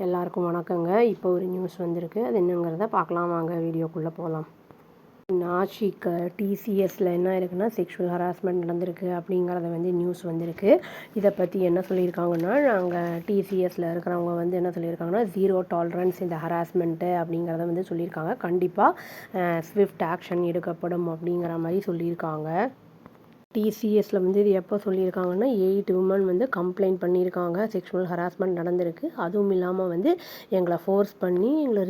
எல்லாருக்கும் வணக்கங்க. இப்போ ஒரு நியூஸ் வந்திருக்கு. அது என்னங்கிறத பார்க்கலாம் வாங்க, வீடியோக்குள்ளே போகலாம். நாசிக் டிசிஎஸ்ல என்ன இருக்குன்னா, செக்ஷுவல் ஹராஸ்மெண்ட் நடந்திருக்கு அப்படிங்கிறத நியூஸ் வந்திருக்கு. இதை பற்றி என்ன சொல்லியிருக்காங்கன்னா, நாங்கள் டிசிஎஸ்ல இருக்கிறவங்க என்ன சொல்லியிருக்காங்கன்னா, 0 டாலரன்ஸ் இந்த ஹராஸ்மெண்ட்டு அப்படிங்கிறத சொல்லியிருக்காங்க. கண்டிப்பாக ஸ்விஃப்ட் ஆக்ஷன் எடுக்கப்படும் அப்படிங்கிற மாதிரி சொல்லியிருக்காங்க. டிசிஎஸ்ல இது எப்போ சொல்லியிருக்காங்கன்னா, 8 விமன் கம்ப்ளைண்ட் பண்ணியிருக்காங்க. செக்ஷுவல் ஹராஸ்மெண்ட் நடந்திருக்கு. அதுவும் இல்லாமல் எங்களை ஃபோர்ஸ் பண்ணி எங்களை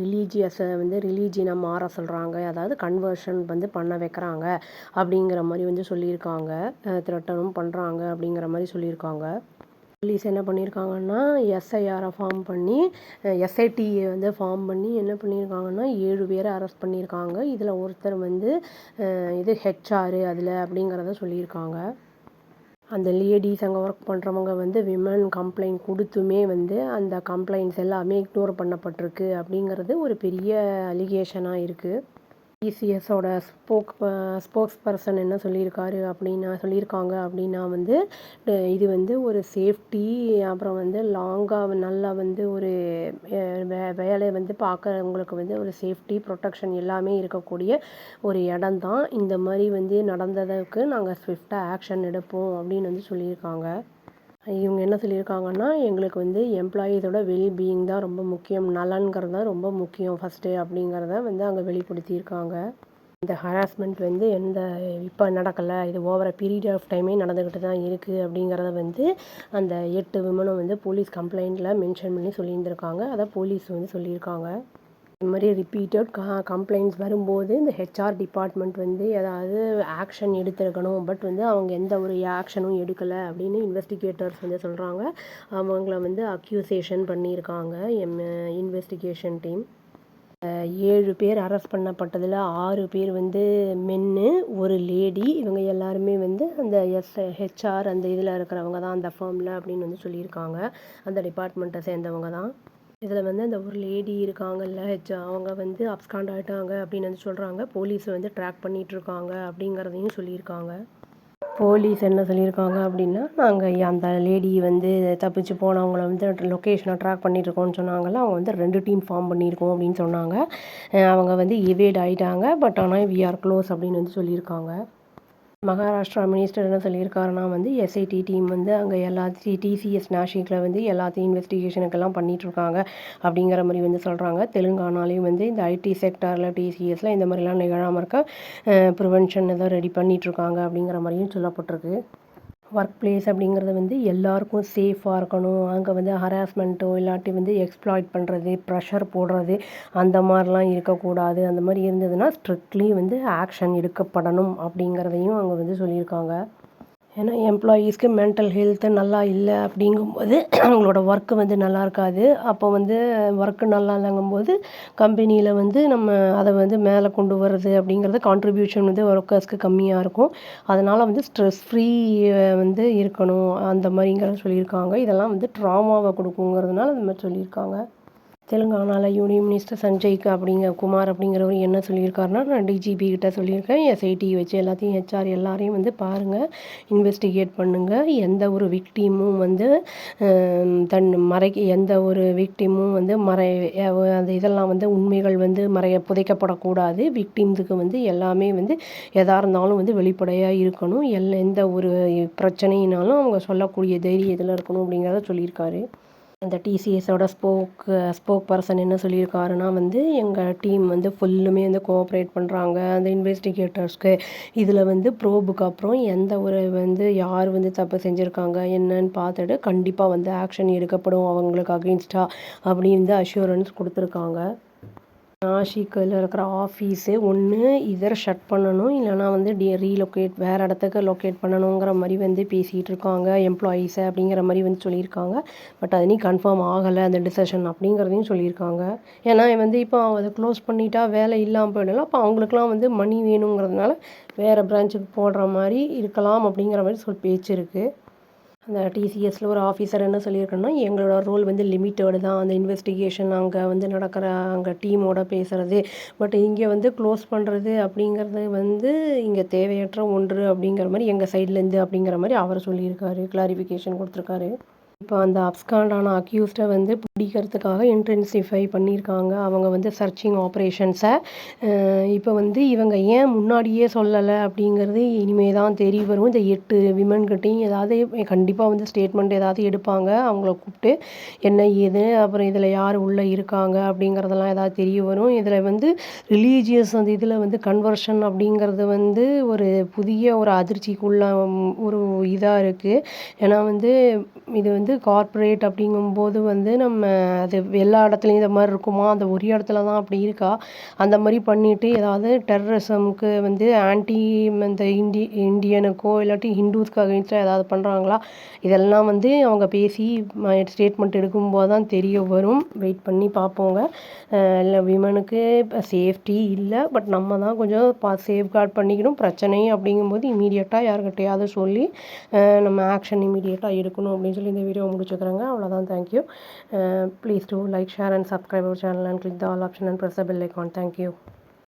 ரிலீஜியனை மாற சொல்கிறாங்க. அதாவது கன்வர்ஷன் பண்ண வைக்கிறாங்க அப்படிங்கிற மாதிரி சொல்லியிருக்காங்க. த்ரெட்டனும் பண்ணுறாங்க அப்படிங்கிற மாதிரி சொல்லியிருக்காங்க. போலீஸ் என்ன பண்ணியிருக்காங்கன்னா, எஸ்ஐஆரை ஃபார்ம் பண்ணி எஸ்ஐடியை ஃபார்ம் பண்ணி என்ன பண்ணியிருக்காங்கன்னா, 7 பேரை அரெஸ்ட் பண்ணியிருக்காங்க. இதில் ஒருத்தர் இது ஹெச்ஆர் அதில் அப்படிங்கிறத சொல்லியிருக்காங்க. அந்த லேடிஸ் அங்கே ஒர்க் பண்ணுறவங்க விமன் கம்ப்ளைண்ட் கொடுத்துமே அந்த கம்ப்ளைண்ட்ஸ் எல்லாமே இக்னோர் பண்ணப்பட்டிருக்கு அப்படிங்கிறது ஒரு பெரிய அலிகேஷனாக இருக்குது. டிசிஎஸோட ஸ்போக்ஸ் பர்சன் என்ன சொல்லியிருக்காங்க அப்படின்னா இது ஒரு சேஃப்டி, அப்புறம் லாங்காக நல்லா ஒரு வேலை பார்க்குறவங்களுக்கு ஒரு சேஃப்டி ப்ரொடெக்ஷன் எல்லாமே இருக்கக்கூடிய ஒரு இடம் தான். இந்த மாதிரி நடந்ததுக்கு நாங்கள் ஸ்விஃப்டாக ஆக்ஷன் எடுப்போம் அப்படின்னு சொல்லியிருக்காங்க. இவங்க என்ன சொல்லியிருக்காங்கன்னா, எங்களுக்கு எம்ப்ளாயீஸோட வெல்பீயிங் தான் ரொம்ப முக்கியம், நலன்கிறது தான் ரொம்ப முக்கியம் ஃபஸ்ட்டு அப்படிங்கிறத அங்கே வெளிப்படுத்தியிருக்காங்க. இந்த ஹராஸ்மெண்ட் இப்போ நடக்கலை, இது ஓவர பீரியட் ஆஃப் டைமே நடந்துக்கிட்டு தான் இருக்குது அப்படிங்கிறத அந்த 8 விமனும் போலீஸ் கம்ப்ளைண்ட்டில் மென்ஷன் பண்ணி சொல்லியிருந்திருக்காங்க. அதை போலீஸ் சொல்லியிருக்காங்க. இந்த மாதிரி ரிப்பீட்டட் கம்ப்ளைண்ட்ஸ் வரும்போது இந்த ஹெச்ஆர் டிபார்ட்மெண்ட் ஏதாவது ஆக்ஷன் எடுத்திருக்கணும். பட் அவங்க எந்த ஒரு ஆக்ஷனும் எடுக்கலை அப்படின்னு இன்வெஸ்டிகேட்டர்ஸ் சொல்கிறாங்க. அவங்கள அக்யூசேஷன் பண்ணியிருக்காங்க இன்வெஸ்டிகேஷன் டீம். 7 பேர் அரெஸ்ட் பண்ணப்பட்டதில் 6 பேர் மென்னு, ஒரு லேடி. இவங்க எல்லாருமே அந்த ஹெச்ஆர் அந்த இதில் இருக்கிறவங்க தான், அந்த ஃபார்மில் அப்படின்னு சொல்லியிருக்காங்க. அந்த டிபார்ட்மெண்ட்டை சேர்ந்தவங்க தான். இதில் அந்த ஒரு லேடி இருக்காங்கல்ல அவங்க அப்ஸ்காண்ட் ஆகிட்டாங்க அப்படின்னு சொல்கிறாங்க. போலீஸ் ட்ராக் பண்ணிகிட்ருக்காங்க அப்படிங்கிறதையும் சொல்லியிருக்காங்க. போலீஸ் என்ன சொல்லியிருக்காங்க அப்படின்னா, நாங்கள் அந்த லேடி தப்பிச்சு போனவங்கள லொக்கேஷனை ட்ராக் பண்ணிகிட்ருக்கோன்னு சொன்னாங்கல்ல. அவங்க 2 டீம் ஃபார்ம் பண்ணியிருக்கோம் அப்படின்னு சொன்னாங்க. அவங்க எவேட் ஆகிட்டாங்க. பட் ஆனால் வி ஆர் க்ளோஸ் அப்படின்னு சொல்லியிருக்காங்க. மகாராஷ்டிரா மினிஸ்டர் என்ன சொல்லியிருக்காருன்னா, எஸ்ஐடி டீம் அங்கே எல்லாத்தையும் டிசிஎஸ் நாசிக்கில் எல்லாத்தையும் இன்வெஸ்டிகேஷனுக்கெல்லாம் பண்ணிகிட்ருக்காங்க அப்படிங்கிற மாதிரி சொல்கிறாங்க. தெலுங்கானாலையும் இந்த ஐடி செக்டாரில் டிசிஎஸில் இந்த மாதிரிலாம் நிகழாமல் இருக்க ப்ரிவென்ஷன் ஏதோ ரெடி பண்ணிகிட்ருக்காங்க அப்படிங்கிற மாதிரியும் சொல்லப்பட்டிருக்கு. ஒர்க் பிளேஸ் அப்படிங்கிறது எல்லாருக்கும் சேஃபாக இருக்கணும். அங்கே ஹராஸ்மெண்ட்டோ இல்லாட்டி எக்ஸ்ப்ளாய்ட் பண்ணுறது, ப்ரெஷர் போடுறது அந்த மாதிரிலாம் இருக்கக்கூடாது. அந்த மாதிரி இருந்ததுன்னா ஸ்ட்ரிக்ட்லி ஆக்ஷன் எடுக்கப்படணும் அப்படிங்கிறதையும் அவங்க சொல்லியிருக்காங்க. ஏன்னா எம்ப்ளாயீஸ்க்கு மென்டல் ஹெல்த்து நல்லா இல்லை அப்படிங்கும்போது அவங்களோட ஒர்க்கு நல்லா இருக்காது. அப்போ ஒர்க்கு நல்லா இல்லைங்கும்போது கம்பெனியில் நம்ம அதை மேலே கொண்டு வர்றது அப்படிங்கிறது கான்ட்ரிபியூஷன் ஒர்க்கர்ஸ்க்கு கம்மியாக இருக்கும். அதனால் ஸ்ட்ரெஸ் ஃப்ரீ இருக்கணும் அந்த மாதிரிங்கிறத சொல்லியிருக்காங்க. இதெல்லாம் ட்ராமாவை கொடுக்குங்கிறதுனால இந்த மாதிரி சொல்லியிருக்காங்க. தெலுங்கானாவில் யூனியன் மினிஸ்டர் சஞ்சய் குமார் அப்படிங்கிறவர் என்ன சொல்லியிருக்காருன்னா, நான் டிஜிபி கிட்ட சொல்லியிருக்கேன், எஸ்ஐடி வச்சு எல்லாத்தையும் ஹெச்ஆர் எல்லாரையும் பாருங்கள், இன்வெஸ்டிகேட் பண்ணுங்கள். எந்த ஒரு விக்டீமும் எந்த ஒரு விக்டீமும் அந்த இதெல்லாம் உண்மைகள் புதைக்கப்படக்கூடாது. விக்டீம்ஸுக்கு எல்லாமே எதாக இருந்தாலும் வெளிப்படையாக இருக்கணும். எந்த ஒரு பிரச்சனையினாலும் அவங்க சொல்லக்கூடிய தைரியத்தில் இருக்கணும் அப்படிங்கிறத சொல்லியிருக்காரு. அந்த டிசிஎஸோட ஸ்போக் பர்சன் என்ன சொல்லியிருக்காருன்னா, எங்கள் டீம் ஃபுல்லுமே கோஆப்ரேட் பண்ணுறாங்க அந்த இன்வெஸ்டிகேட்டர்ஸ்க்கு. இதில் ப்ரோபுக்கு அப்புறம் எந்த ஒரு யார் தப்பு செஞ்சுருக்காங்க என்னன்னு பார்த்துட்டு கண்டிப்பாக ஆக்ஷன் எடுக்கப்படும் அவங்களுக்கு அகெயின்ஸ்டாக அப்படின்னு அஷ்யூரன்ஸ் கொடுத்துருக்காங்க. நாசிக்கில் இருக்கிற ஆஃபீஸு ஒன்று இதர் ஷட் பண்ணணும், இல்லைனா ரீலொக்கேட் வேறு இடத்துக்கு லொக்கேட் பண்ணணுங்கிற மாதிரி பேசிகிட்டு இருக்காங்க எம்ப்ளாயீஸை அப்படிங்கிற மாதிரி சொல்லியிருக்காங்க. பட் அது கன்ஃபார்ம் ஆகலை அந்த டிசிஷன் அப்படிங்கிறதையும் சொல்லியிருக்காங்க. ஏன்னா இப்போ அதை க்ளோஸ் பண்ணிட்டா வேலை இல்லாமல் போயிடலாம். அப்போ அவங்களுக்குலாம் மணி வேணுங்கிறதுனால வேறு பிரான்ச்சுக்கு போடுற மாதிரி இருக்கலாம் அப்படிங்கிற மாதிரி பேச்சு இருக்குது. அந்த டிசிஎஸில் ஒரு ஆஃபீஸர் என்ன சொல்லியிருக்கேன்னா, எங்களோட ரோல் லிமிட்டடு தான். அந்த இன்வெஸ்டிகேஷன் அங்கே நடக்கிற அங்கே டீமோட பேசுகிறது. பட் இங்கே க்ளோஸ் பண்ணுறது அப்படிங்கிறது இங்கே தேவையற்ற ஒன்று அப்படிங்கிற மாதிரி எங்கள் சைட்லேருந்து அப்படிங்கிற மாதிரி அவர் சொல்லியிருக்காரு, கிளாரிஃபிகேஷன் கொடுத்துருக்காரு. இப்போ அந்த அப்ஸ்காண்டான அக்யூஸ்டை வந்து பிடிக்கிறதுக்காக இன்டென்சிஃபை பண்ணியிருக்காங்க அவங்க வந்து சர்ச்சிங் ஆப்ரேஷன்ஸை. இப்போ வந்து இவங்க ஏன் முன்னாடியே சொல்லலை அப்படிங்கிறது இனிமே தான் தெரிய வரும். இந்த 8 விமன்கிட்டையும் ஏதாவது கண்டிப்பாக வந்து ஸ்டேட்மெண்ட் ஏதாவது எடுப்பாங்க அவங்கள கூப்பிட்டு என்ன ஏது, அப்புறம் இதில் யார் உள்ளே இருக்காங்க அப்படிங்கிறதெல்லாம் ஏதாவது தெரிய வரும். இதில் வந்து ரிலீஜியஸ் அந்த இதில் வந்து கன்வர்ஷன் அப்படிங்கிறது வந்து ஒரு புதிய ஒரு அதிர்ச்சிக்குள்ள ஒரு இதாக இருக்குது. ஏன்னா வந்து இது வந்து கார்ப்பரேட் அப்படிங்கும்போது வந்து நம்ம அது எல்லா இடத்துலையும் இந்த மாதிரி இருக்குமா, அந்த ஒரு இடத்துல தான் அப்படி இருக்கா, அந்த மாதிரி பண்ணிவிட்டு ஏதாவது டெரரிசம்க்கு வந்து ஆன்டி இந்த இந்தியனுக்கோ இல்லாட்டி ஹிந்துஸ்க்கு அகைன்ஸ்டாக ஏதாவது பண்ணுறாங்களா, இதெல்லாம் வந்து அவங்க பேசி ஸ்டேட்மெண்ட் எடுக்கும்போது தான் தெரிய வரும். வெயிட் பண்ணி பார்ப்போங்க. இல்லை விமனுக்கு இப்போ சேஃப்டி இல்லை, பட் நம்ம தான் கொஞ்சம் சேஃப்கார்ட் பண்ணிக்கணும். பிரச்சனை அப்படிங்கும்போது இமீடியட்டாக யார்கிட்டையாவது சொல்லி நம்ம ஆக்ஷன் இமீடியட்டாக எடுக்கணும் அப்படின்னு சொல்லி இந்த வீடியோ முடிச்சுக்கிறேங்க. அவ்வளோதான். Thank you. Please do like, share and subscribe our channel and click the all option and press the bell icon. Thank you.